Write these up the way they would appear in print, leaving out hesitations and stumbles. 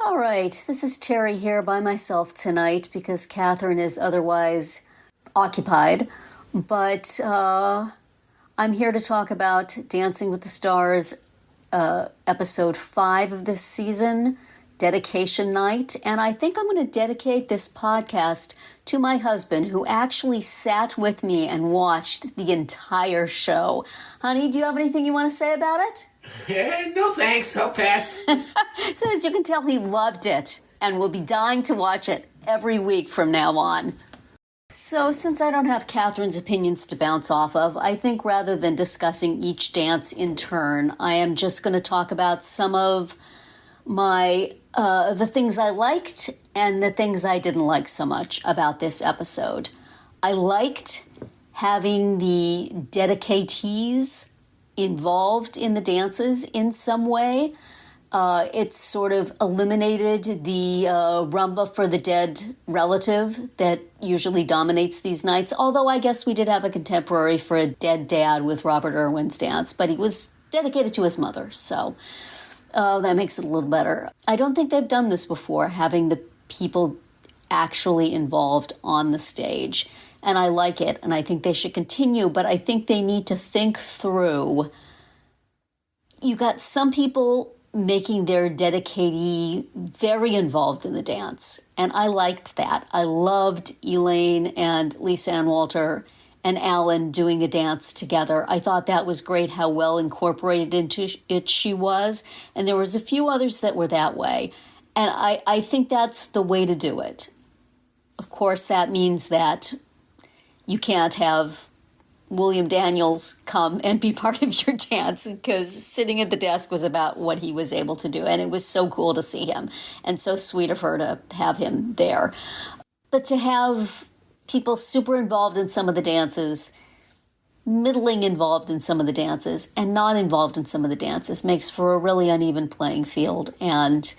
All right, this is Terri here by myself tonight because Catherine is otherwise occupied. But I'm here to talk about Dancing with the Stars, episode 5 of this season, Dedication Night. And I think I'm going to dedicate this podcast to my husband, who actually sat with me and watched the entire show. Honey, do you have anything you want to say about it? No thanks, I'll pass. So as you can tell, he loved it and will be dying to watch it every week from now on. So since I don't have Catherine's opinions to bounce off of, I think rather than discussing each dance in turn, I am just going to talk about some of my the things I liked and the things I didn't like so much about this episode. I liked having the dedicatees involved in the dances in some way. It sort of eliminated the rumba for the dead relative that usually dominates these nights, although I guess we did have a contemporary for a dead dad with Robert Irwin's dance, but he was dedicated to his mother, so that makes it a little better. I don't think they've done this before, having the people actually involved on the stage. And I like it, and I think they should continue, but I think they need to think through. You got some people making their dedicatee very involved in the dance, and I liked that. I loved Elaine and Lisa Ann Walter and Alan doing the dance together. I thought that was great how well incorporated into it she was, and there was a few others that were that way, and I think that's the way to do it. Of course, that means that you can't have William Daniels come and be part of your dance, because sitting at the desk was about what he was able to do. And it was so cool to see him and so sweet of her to have him there. But to have people super involved in some of the dances, middling involved in some of the dances, and not involved in some of the dances makes for a really uneven playing field. And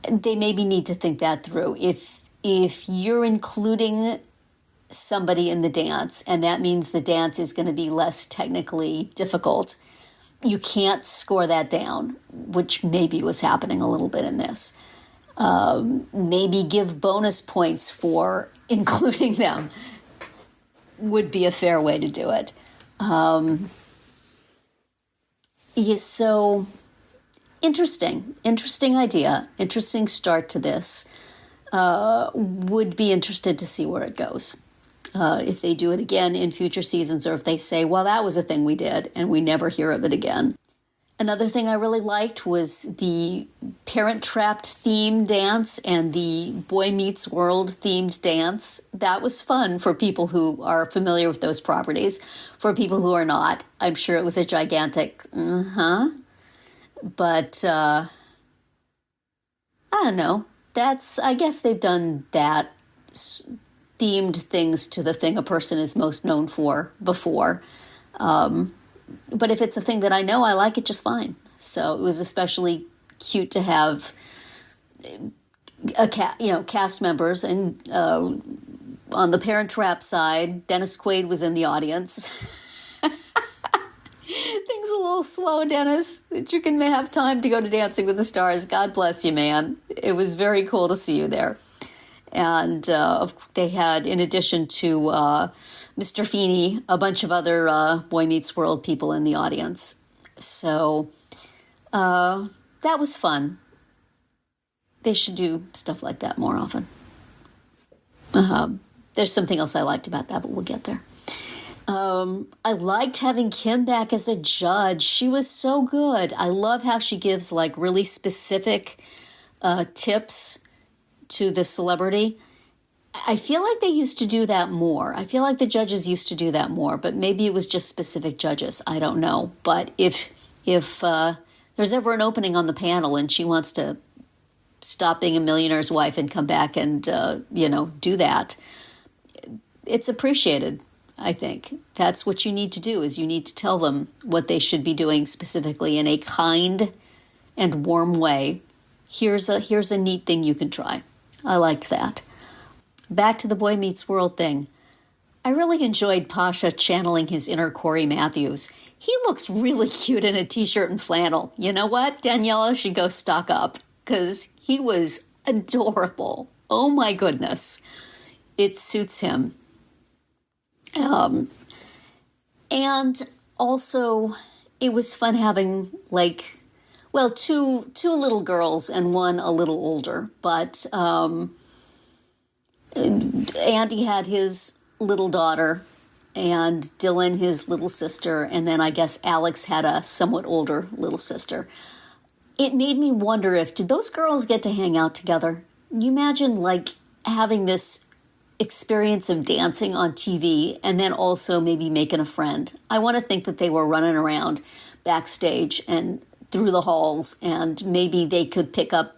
they maybe need to think that through. If you're including somebody in the dance, and that means the dance is going to be less technically difficult, you can't score that down, which maybe was happening a little bit in this. Maybe give bonus points for including them would be a fair way to do it. So interesting idea, interesting start to this. Would be interested to see where it goes. If they do it again in future seasons, or if they say, well, that was a thing we did and we never hear of it again. Another thing I really liked was the Parent Trapped theme dance and the Boy Meets World themed dance. That was fun for people who are familiar with those properties. For people who are not, I'm sure it was a gigantic But I don't know. I guess they've done that themed things to the thing a person is most known for before. But if it's a thing that I know, I like it just fine. So it was especially cute to have cast members, and on the Parent Trap side, Dennis Quaid was in the audience. Things a little slow, Dennis, that you can have time to go to Dancing with the Stars. God bless you, man. It was very cool to see you there. And they had, in addition to Mr. Feeney, a bunch of other Boy Meets World people in the audience. So that was fun. They should do stuff like that more often. There's something else I liked about that, but we'll get there. I liked having Kim back as a judge. She was so good. I love how she gives like really specific tips to the celebrity. I feel like they used to do that more. I feel like the judges used to do that more, but maybe it was just specific judges. I don't know. But if there's ever an opening on the panel and she wants to stop being a millionaire's wife and come back and, do that, it's appreciated. I think that's what you need to do, is you need to tell them what they should be doing specifically in a kind and warm way. Here's a neat thing you can try. I liked that. Back to the Boy Meets World thing. I really enjoyed Pasha channeling his inner Corey Matthews. He looks really cute in a t-shirt and flannel. You know what? Daniela should go stock up, because he was adorable. Oh my goodness. It suits him. And also, it was fun having, two little girls and one a little older. But Andy had his little daughter, and Dylan his little sister, and then I guess Alex had a somewhat older little sister. It made me wonder did those girls get to hang out together? You imagine, having this experience of dancing on TV and then also maybe making a friend. I want to think that they were running around backstage and through the halls, and maybe they could pick up,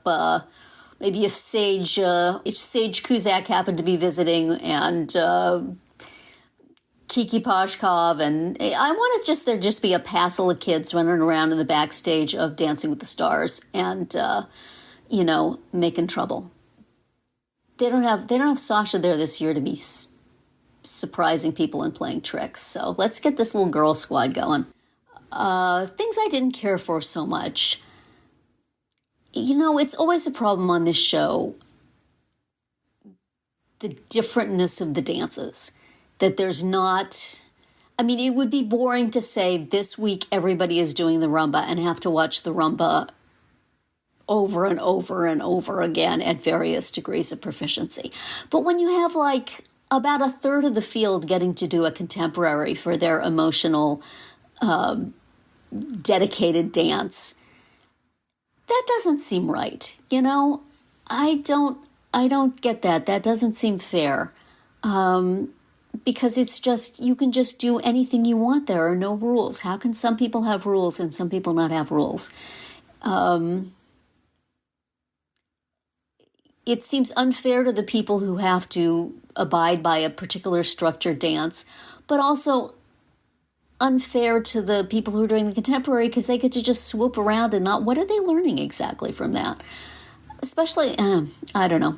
maybe if Sage Kuzak happened to be visiting, and Kiki Pashkov, and I want there just be a passel of kids running around in the backstage of Dancing with the Stars and, making trouble. They don't have Sasha there this year to be surprising people and playing tricks. So let's get this little girl squad going. Things I didn't care for so much. It's always a problem on this show, the differentness of the dances. That there's not... it would be boring to say this week everybody is doing the rumba and have to watch the rumba over and over and over again at various degrees of proficiency. But when you have about a third of the field getting to do a contemporary for their emotional, dedicated dance, that doesn't seem right. I don't get that. That doesn't seem fair. Because it's just, you can just do anything you want. There are no rules. How can some people have rules and some people not have rules? It seems unfair to the people who have to abide by a particular structured dance, but also unfair to the people who are doing the contemporary because they get to just swoop around and not, what are they learning exactly from that? Especially, I don't know.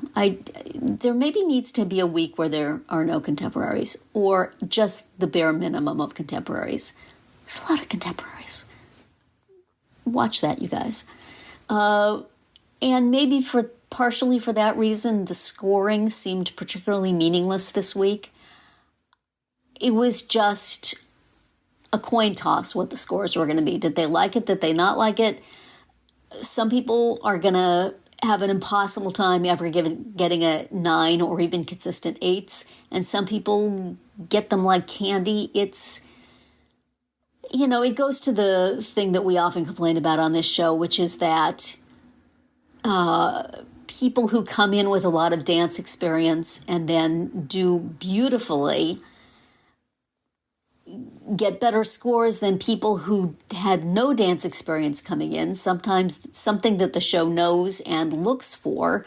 There maybe needs to be a week where there are no contemporaries, or just the bare minimum of contemporaries. There's a lot of contemporaries. Watch that, you guys. And maybe partially for that reason, the scoring seemed particularly meaningless this week. It was just a coin toss what the scores were going to be. Did they like it? Did they not like it? Some people are going to have an impossible time ever getting a 9 or even consistent 8s, and some people get them like candy. It's, it goes to the thing that we often complain about on this show, which is that people who come in with a lot of dance experience and then do beautifully get better scores than people who had no dance experience coming in, sometimes something that the show knows and looks for,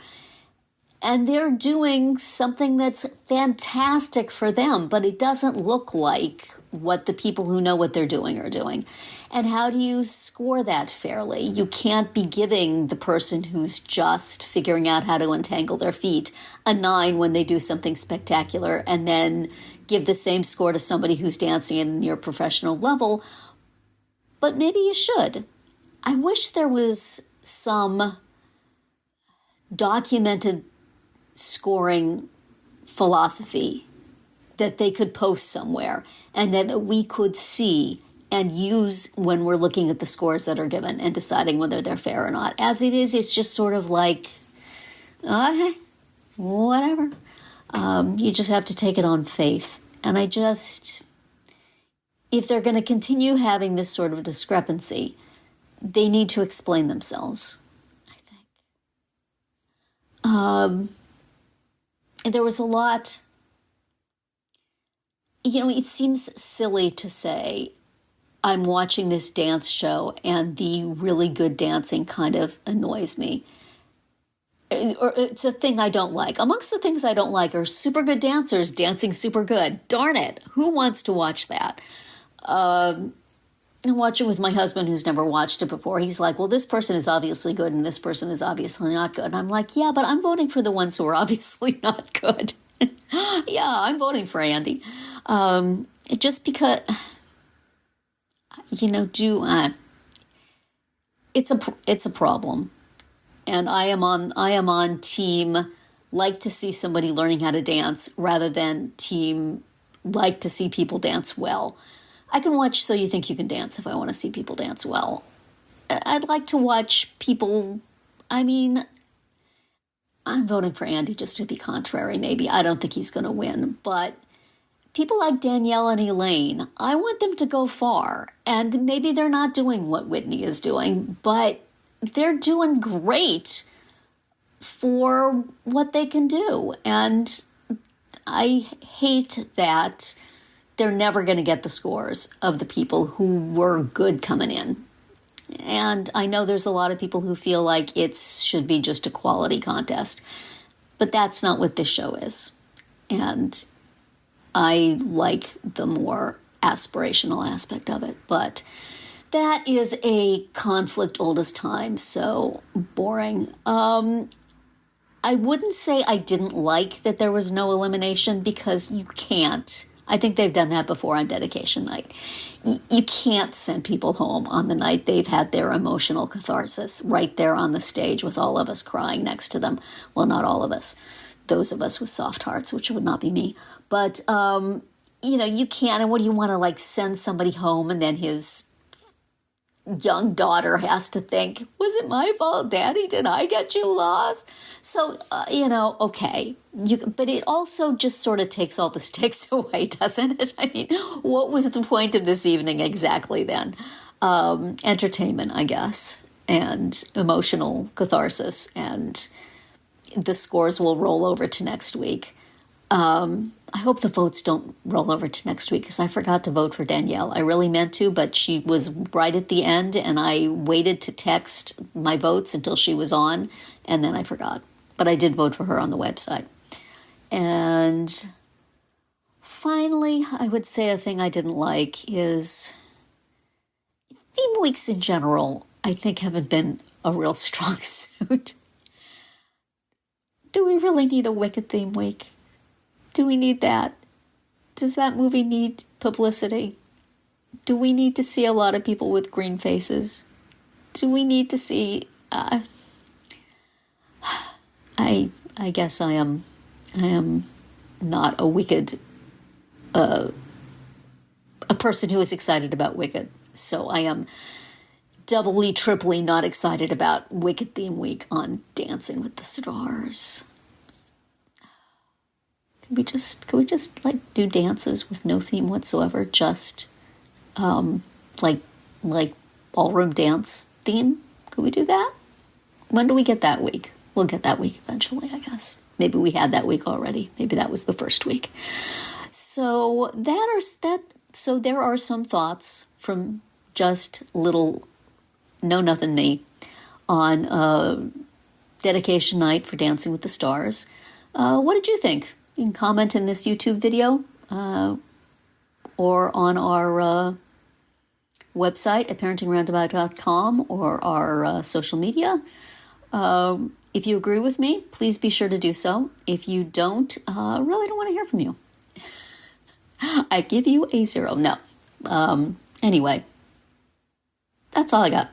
and they're doing something that's fantastic for them, but it doesn't look like what the people who know what they're doing are doing. And how do you score that fairly? You can't be giving the person who's just figuring out how to untangle their feet a 9 when they do something spectacular, and then give the same score to somebody who's dancing at a near professional level. But maybe you should. I wish there was some documented scoring philosophy that they could post somewhere and that we could see and use when we're looking at the scores that are given and deciding whether they're fair or not. As it is, it's just sort of like, okay, whatever. You just have to take it on faith. And if they're going to continue having this sort of discrepancy, they need to explain themselves, I think. And there was a lot, it seems silly to say, I'm watching this dance show and the really good dancing kind of annoys me. Or it's a thing I don't like. Amongst the things I don't like are super good dancers dancing super good. Darn it. Who wants to watch that? I'm watching with my husband who's never watched it before. He's like, well, this person is obviously good and this person is obviously not good. And I'm like, yeah, but I'm voting for the ones who are obviously not good. Yeah, I'm voting for Andy. Just because, it's a problem. And I am on team like to see somebody learning how to dance rather than team like to see people dance well. I can watch So You Think You Can Dance if I want to see people dance well. I'd like to watch people, I mean, I'm voting for Andy just to be contrary, maybe. I don't think he's going to win, but people like Danielle and Elaine, I want them to go far. And maybe they're not doing what Whitney is doing, but they're doing great for what they can do. And I hate that they're never going to get the scores of the people who were good coming in. And I know there's a lot of people who feel like it should be just a quality contest, but that's not what this show is. And I like the more aspirational aspect of it, but that is a conflict old as time, so boring. I wouldn't say I didn't like that there was no elimination because you can't. I think they've done that before on dedication night. You can't send people home on the night they've had their emotional catharsis right there on the stage with all of us crying next to them. Well, not all of us. Those of us with soft hearts, which would not be me. But, you can't. And what do you want to, send somebody home and then his young daughter has to think, was it my fault, Daddy? Did I get you lost? So, okay. But it also just sort of takes all the stakes away, doesn't it? I mean, what was the point of this evening exactly then? Entertainment, I guess, and emotional catharsis, and the scores will roll over to next week. I hope the votes don't roll over to next week because I forgot to vote for Danielle. I really meant to, but she was right at the end, and I waited to text my votes until she was on, and then I forgot. But I did vote for her on the website. And finally, I would say a thing I didn't like is theme weeks in general, I think, haven't been a real strong suit. Do we really need a Wicked theme week? Do we need that? Does that movie need publicity? Do we need to see a lot of people with green faces? Do we need to see... I guess I am not a Wicked... a person who is excited about Wicked. So I am doubly, triply not excited about Wicked theme week on Dancing with the Stars. Could we just do dances with no theme whatsoever? Just like ballroom dance theme? Could we do that? When do we get that week? We'll get that week eventually, I guess. Maybe we had that week already. Maybe that was the first week. So so there are some thoughts from just little know-nothing me on dedication night for Dancing with the Stars. What did you think? You can comment in this YouTube video or on our website at parentingroundabout.com or our social media. If you agree with me, please be sure to do so. If you don't, really don't want to hear from you. I give you a 0. No. Anyway, that's all I got.